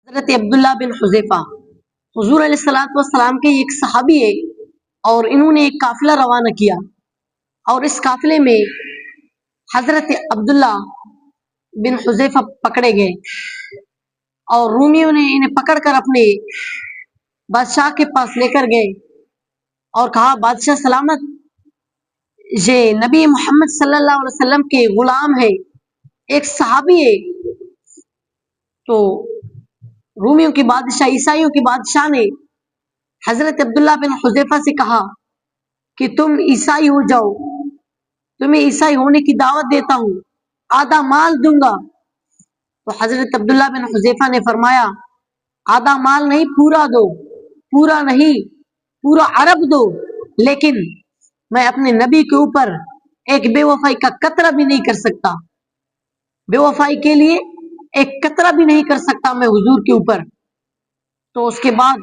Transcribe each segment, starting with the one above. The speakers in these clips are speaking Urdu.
حضرت عبداللہ بن حذیفہ حضور علیہ الصلوۃ والسلام کے ایک صحابی ہے، اور انہوں نے ایک قافلہ روانہ کیا، اور اس قافلے میں حضرت عبداللہ بن حذیفہ پکڑے گئے، اور رومیوں نے انہیں پکڑ کر اپنے بادشاہ کے پاس لے کر گئے اور کہا، بادشاہ سلامت، یہ نبی محمد صلی اللہ علیہ وسلم کے غلام ہے، ایک صحابی ہے۔ تو رومیوں کی بادشاہ، عیسائیوں کی بادشاہ نے حضرت عبداللہ بن حذیفہ سے کہا کہ تم عیسائی ہو جاؤ، تمہیں عیسائی ہونے کی دعوت دیتا ہوں، آدھا مال دوں گا۔ تو حضرت عبداللہ بن حذیفہ نے فرمایا، آدھا مال نہیں، پورا دو، پورا نہیں، پورا عرب دو، لیکن میں اپنے نبی کے اوپر ایک بے وفائی کا قطرہ بھی نہیں کر سکتا، بے وفائی کے لیے ایک قطرہ بھی نہیں کر سکتا میں حضور کے اوپر۔ تو اس کے بعد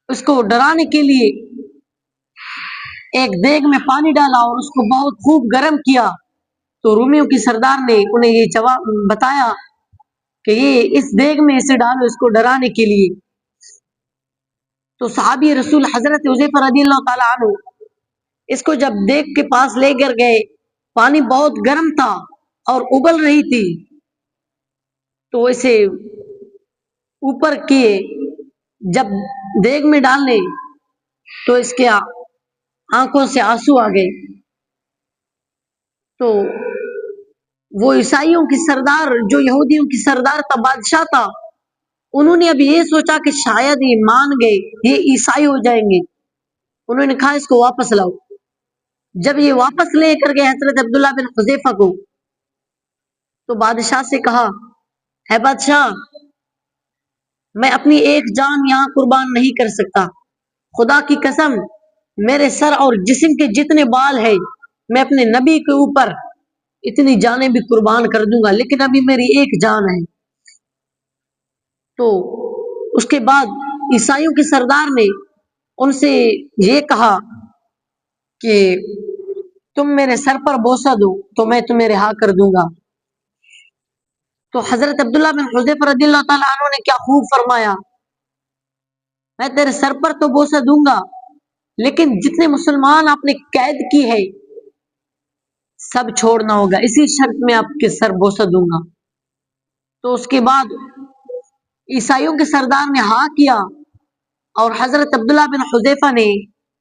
اس کو ڈرانے کے لیے ایک دیگ میں پانی ڈالا اور اس کو بہت خوب گرم کیا۔ تو رومیوں کی سردار نے انہیں یہ جواب بتایا کہ یہ اس دیگ میں اسے ڈالو، اس کو ڈرانے کے لیے۔ تو صحابی رسول حضرت حذیفہ رضی اللہ تعالیٰ عنہ اس کو جب دیگ کے پاس لے کر گئے، پانی بہت گرم تھا اور ابل رہی تھی، تو اسے اوپر کیے، جب دیگ میں ڈالنے تو اس کے آنکھوں سے آنسو آ گئے۔ تو وہ عیسائیوں کی سردار، جو یہودیوں کی سردار تھا، بادشاہ تھا، انہوں نے اب یہ سوچا کہ شاید یہ مان گئے، یہ عیسائی ہو جائیں گے، انہوں نے کہا اس کو واپس لاؤ۔ جب یہ واپس لے کر گئے حضرت عبداللہ بن حذیفہ کو، تو بادشاہ سے کہا، اے بادشاہ، میں اپنی ایک جان یہاں قربان نہیں کر سکتا، خدا کی قسم، میرے سر اور جسم کے جتنے بال ہیں میں اپنے نبی کے اوپر اتنی جانیں بھی قربان کر دوں گا، لیکن ابھی میری ایک جان ہے۔ تو اس کے بعد عیسائیوں کے سردار نے ان سے یہ کہا کہ تم میرے سر پر بوسہ دو تو میں تمہیں رہا کر دوں گا۔ تو حضرت عبداللہ بن حذیفہ رضی اللہ تعالیٰ عنہ نے کیا خوب فرمایا، میں تیرے سر پر تو بوسہ دوں گا، لیکن جتنے مسلمان آپ نے قید کی ہے سب چھوڑنا ہوگا، اسی شرط میں آپ کے سر بوسہ دوں گا۔ تو اس کے بعد عیسائیوں کے سردار نے ہاں کیا، اور حضرت عبداللہ بن حذیفہ نے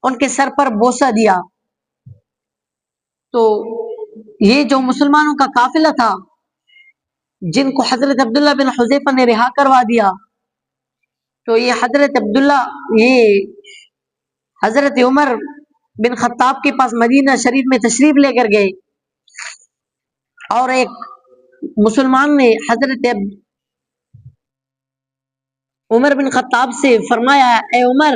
ان کے سر پر بوسہ دیا۔ تو یہ جو مسلمانوں کا قافلہ تھا، جن کو حضرت عبداللہ بن حذیفہ نے رہا کروا دیا، تو یہ حضرت عبداللہ یہ حضرت عمر بن خطاب کے پاس مدینہ شریف میں تشریف لے کر گئے، اور ایک مسلمان نے حضرت عمر بن خطاب سے فرمایا، اے عمر،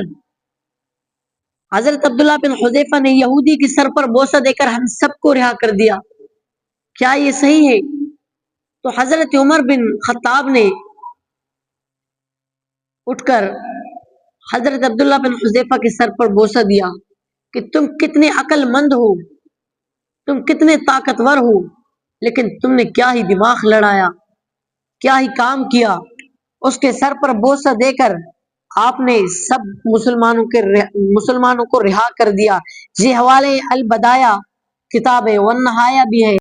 حضرت عبداللہ بن حذیفہ نے یہودی کے سر پر بوسہ دے کر ہم سب کو رہا کر دیا، کیا یہ صحیح ہے؟ تو حضرت عمر بن خطاب نے اٹھ کر حضرت عبداللہ بن حذیفہ کے سر پر بوسہ دیا کہ تم کتنے عقل مند ہو، تم کتنے طاقتور ہو، لیکن تم نے کیا ہی دماغ لڑایا، کیا ہی کام کیا۔ اس کے سر پر بوسہ دے کر آپ نے سب مسلمانوں کو رہا کر دیا۔ یہ حوالے البدایہ کتاب ہے، والنہایہ بھی ہے۔